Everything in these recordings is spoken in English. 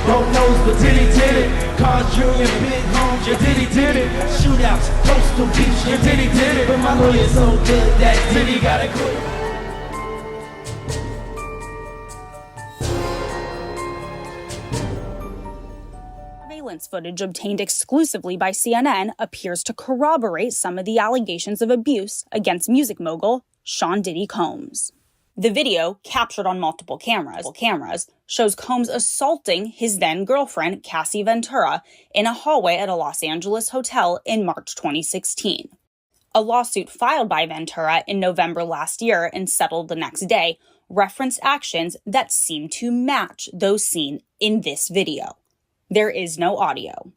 broke nose, but Diddy did it. Cars, jewelry, and big homes, yeah, Diddy did it. Shootouts, coastal beach, yeah, Diddy did it. But my lawyer's so good that Diddy gotta quit. Surveillance footage obtained exclusively by CNN appears to corroborate some of the allegations of abuse against music mogul Sean Diddy Combs. The video, captured on multiple cameras, shows Combs assaulting his then-girlfriend Cassie Ventura in a hallway at a Los Angeles hotel in March 2016. A lawsuit filed by Ventura in November last year and settled the next day referenced actions that seem to match those seen in this video. There is no audio.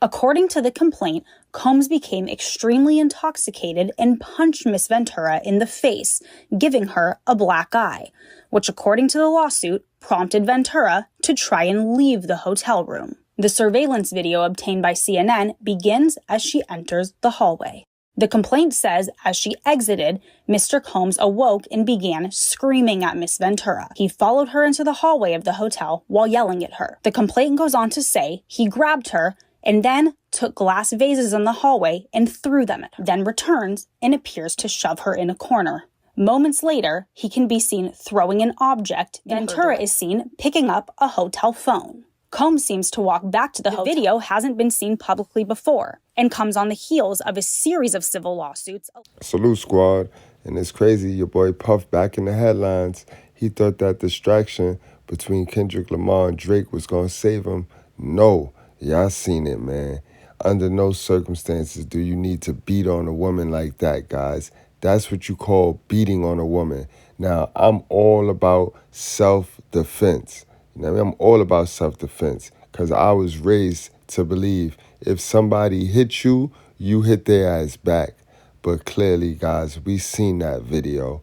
According to the complaint, Combs became extremely intoxicated and punched Miss Ventura in the face, giving her a black eye, which, according to the lawsuit, prompted Ventura to try and leave the hotel room. The surveillance video obtained by CNN begins as she enters the hallway. The complaint says as she exited, Mr. Combs awoke and began screaming at Miss Ventura. He followed her into the hallway of the hotel while yelling at her. The complaint goes on to say he grabbed her and then took glass vases in the hallway and threw them at her, then returns and appears to shove her in a corner. Moments later, he can be seen throwing an object. Ventura is seen picking up a hotel phone. Combs seems to walk back to the hotel. The video hasn't been seen publicly before and comes on the heels of a series of civil lawsuits. Salute, squad. And it's crazy, your boy Puff back in the headlines. He thought that distraction between Kendrick Lamar and Drake was going to save him. No, y'all seen it, man. Under no circumstances do you need to beat on a woman like that, guys. That's what you call beating on a woman. Now, I'm all about self-defense. You know what I mean? I'm all about self-defense because I was raised to believe if somebody hit you, you hit their ass back. But clearly, guys, we seen that video.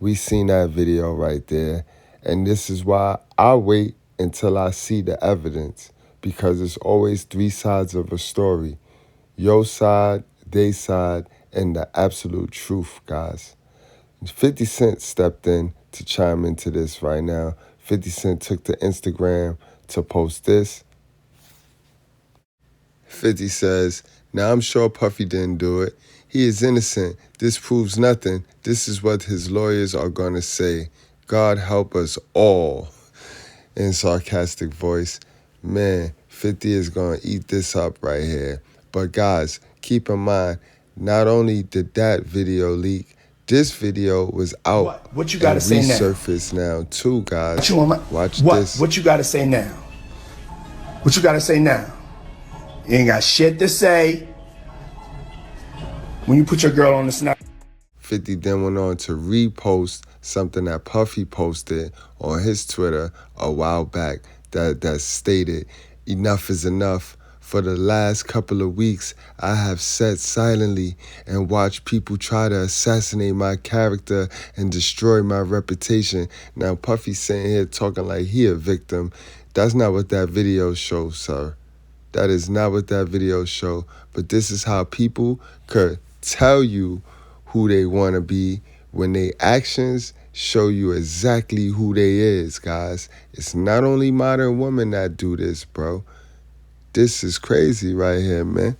We seen that video right there. And this is why I wait until I see the evidence, because it's always three sides of a story. Your side, their side, and the absolute truth, guys. 50 Cent stepped in to chime into this right now. 50 Cent took to Instagram to post this. 50 says, "Now I'm sure Puffy didn't do it. He is innocent. This proves nothing. This is what his lawyers are going to say. God help us all." In sarcastic voice. Man, 50 is going to eat this up right here. But guys, keep in mind, not only did that video leak, this video was out what you gotta say now? Resurfaced now too, guys. Watch what? this. What you gotta say now? What you gotta say now? You ain't got shit to say. When you put your girl on the snap. 50 then went on to repost something that Puffy posted on his Twitter a while back that stated, "Enough is enough. For the last couple of weeks, I have sat silently and watched people try to assassinate my character and destroy my reputation." Now, Puffy's sitting here talking like he a victim. That's not what that video shows, sir. That is not what that video shows. But this is how people could tell you who they want to be when their actions show you exactly who they is, guys. It's not only modern women that do this, bro. This is crazy right here, man.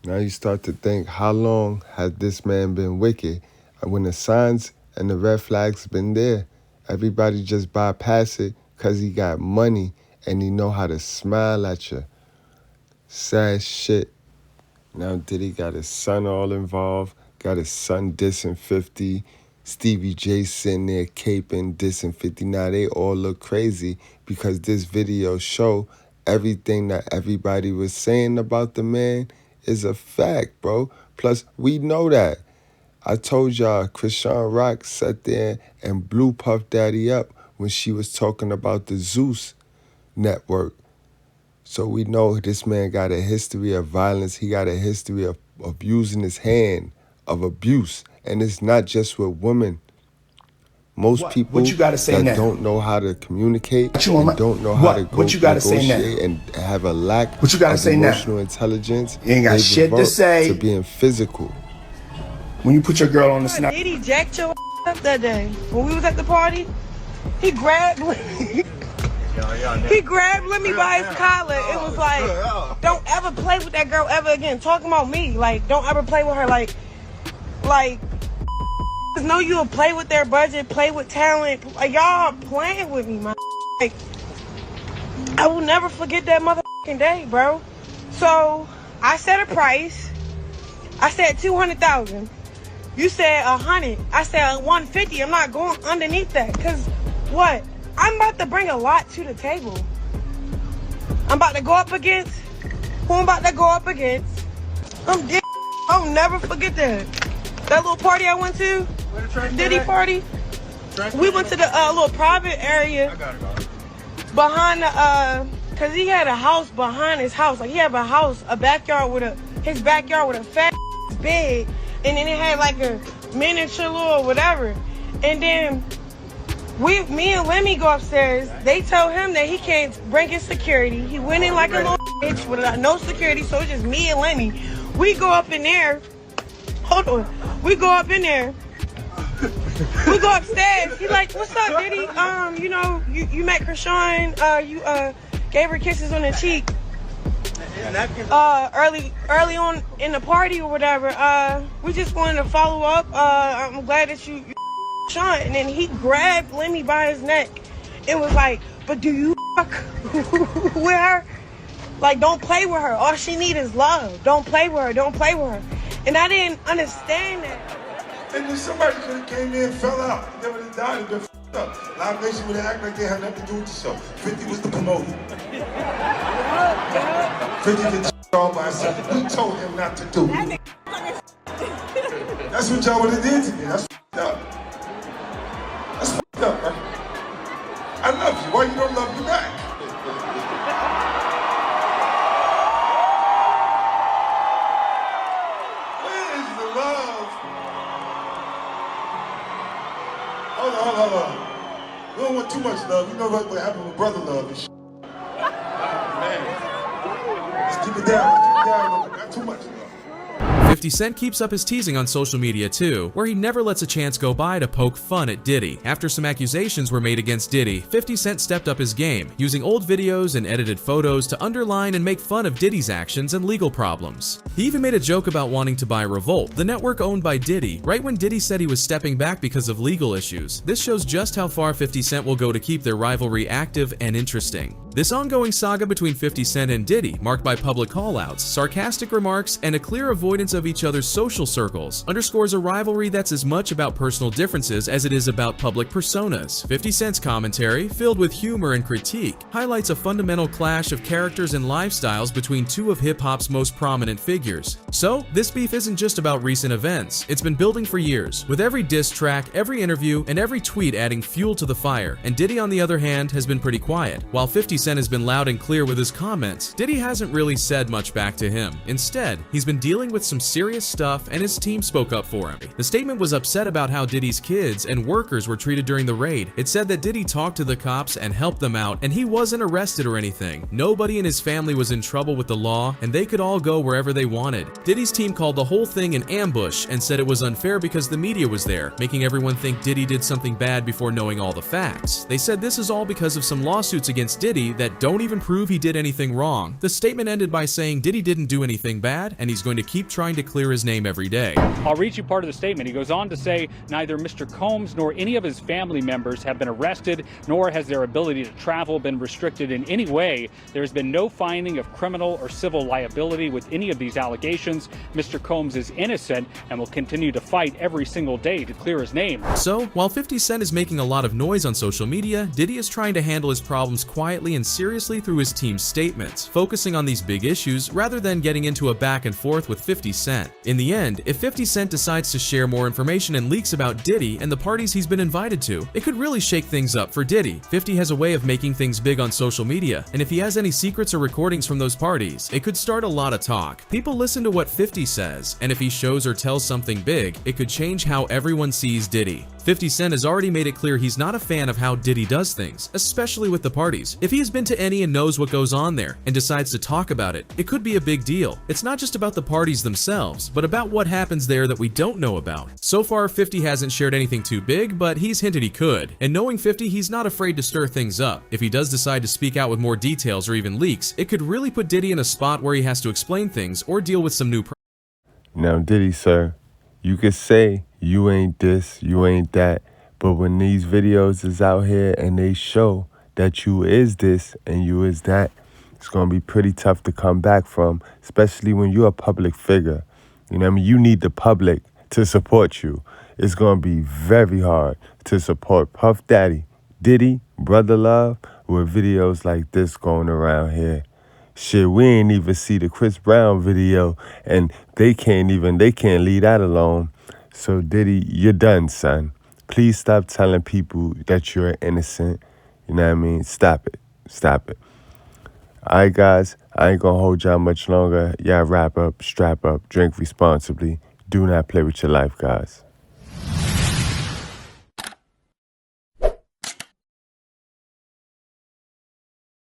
Now you start to think, how long has this man been wicked? When the signs and the red flags been there, everybody just bypass it because he got money and he know how to smile at you. Sad shit. Now Diddy got his son all involved, got his son dissing 50. Stevie J sitting there caping, dissing 50. Now they all look crazy because this video show everything that everybody was saying about the man is a fact, bro. Plus, we know that. I told y'all, Krishan Rock sat there and blew Puff Daddy up when she was talking about the Zeus network. So we know this man got a history of violence. He got a history of using his hand, of abuse. And it's not just with women. Most people that don't know how to communicate and don't know how to go negotiate and have a lack of emotional intelligence, you ain't got shit to say. To being physical. When you put your girl on the snap. Diddy jacked your up that day when we was at the party. He grabbed me. He grabbed Lemmy by his collar. It was like, don't ever play with that girl ever again. Talking about me, like, don't ever play with her. Like, know you'll play with their budget, play with talent. Like, y'all playing with me, man. Like, I will never forget that motherfucking day, bro. So I set a price. I said 200,000. You said 100. I said 150. I'm not going underneath that. Cause what? I'm about to bring a lot to the table. I'm about to go up against who I'm about to go up against. I'll never forget that. That little party I went to, Diddy party. We went to the little private area behind the cause he had a house behind his house. Like he had a backyard with his backyard with a fat bed, and then it had like a miniature little whatever. And then me and Lemmy go upstairs. They tell him that he can't bring his security. He went in like a little bitch with no security, so it's just me and Lemmy. We go up in there. Hold on. We go up in there. We go upstairs. He like, what's up, Diddy? You know, you met Krishan. You gave her kisses on the cheek. Early on in the party or whatever. We just wanted to follow up. I'm glad that you Sean. And then he grabbed Lemmy by his neck and was like, but do you fuck with her? Like, don't play with her. All she need is love. Don't play with her. Don't play with her. And I didn't understand that. And then somebody could have came in and fell out. They never died and been f***ed up. Live Nation would have acted like they had nothing to do with the show. 50 was the promoter. 50 did the all by himself. We told him not to do it. That's what y'all would have did to me. That's f***ed up. That's f***ed up, man. I love you. Why you don't love me back? Where's the love? Hold on. We don't want too much love. You know what happened with brother love and shit. Man. Let's keep it down. Not too much love. 50 Cent keeps up his teasing on social media too, where he never lets a chance go by to poke fun at Diddy. After some accusations were made against Diddy, 50 Cent stepped up his game, using old videos and edited photos to underline and make fun of Diddy's actions and legal problems. He even made a joke about wanting to buy Revolt, the network owned by Diddy, right when Diddy said he was stepping back because of legal issues. This shows just how far 50 Cent will go to keep their rivalry active and interesting. This ongoing saga between 50 Cent and Diddy, marked by public call-outs, sarcastic remarks, and a clear avoidance of each other's social circles, underscores a rivalry that's as much about personal differences as it is about public personas. 50 Cent's commentary, filled with humor and critique, highlights a fundamental clash of characters and lifestyles between two of hip-hop's most prominent figures. So, this beef isn't just about recent events, it's been building for years, with every diss track, every interview, and every tweet adding fuel to the fire, and Diddy on the other hand has been pretty quiet. While 50 Cent has been loud and clear with his comments, Diddy hasn't really said much back to him. Instead, he's been dealing with some serious stuff and his team spoke up for him. The statement was upset about how Diddy's kids and workers were treated during the raid. It said that Diddy talked to the cops and helped them out, and he wasn't arrested or anything. Nobody in his family was in trouble with the law, and they could all go wherever they wanted. Diddy's team called the whole thing an ambush and said it was unfair because the media was there, making everyone think Diddy did something bad before knowing all the facts. They said this is all because of some lawsuits against Diddy that don't even prove he did anything wrong. The statement ended by saying Diddy didn't do anything bad, and he's going to keep trying to clear his name every day. I'll read you part of the statement. He goes on to say, neither Mr. Combs nor any of his family members have been arrested, nor has their ability to travel been restricted in any way. There has been no finding of criminal or civil liability with any of these allegations. Mr. Combs is innocent and will continue to fight every single day to clear his name. So, while 50 Cent is making a lot of noise on social media, Diddy is trying to handle his problems quietly and seriously through his team's statements, focusing on these big issues rather than getting into a back and forth with 50 Cent. In the end, if 50 Cent decides to share more information and leaks about Diddy and the parties he's been invited to, it could really shake things up for Diddy. 50 has a way of making things big on social media, and if he has any secrets or recordings from those parties, it could start a lot of talk. People listen to what 50 says, and if he shows or tells something big, it could change how everyone sees Diddy. 50 Cent has already made it clear he's not a fan of how Diddy does things, especially with the parties. If he is been to any and knows what goes on there and decides to talk about it, it could be a big deal. It's not just about the parties themselves, but about what happens there that we don't know about. So far, 50 hasn't shared anything too big, but he's hinted he could. And knowing 50, he's not afraid to stir things up. If he does decide to speak out with more details or even leaks, it could really put Diddy in a spot where he has to explain things or deal with some new problems. Now, Diddy, sir, you could say you ain't this, you ain't that, but when these videos is out here and they show that you is this and you is that, it's going to be pretty tough to come back from, especially when you're a public figure. You know what I mean? You need the public to support you. It's going to be very hard to support Puff Daddy, Diddy, Brother Love, with videos like this going around here. Shit, we ain't even see the Chris Brown video, and they can't leave that alone. So Diddy, you're done, son. Please stop telling people that you're innocent. You know what I mean? Stop it. Stop it. All right, guys, I ain't gonna hold y'all much longer. Y'all wrap up, strap up, drink responsibly. Do not play with your life, guys.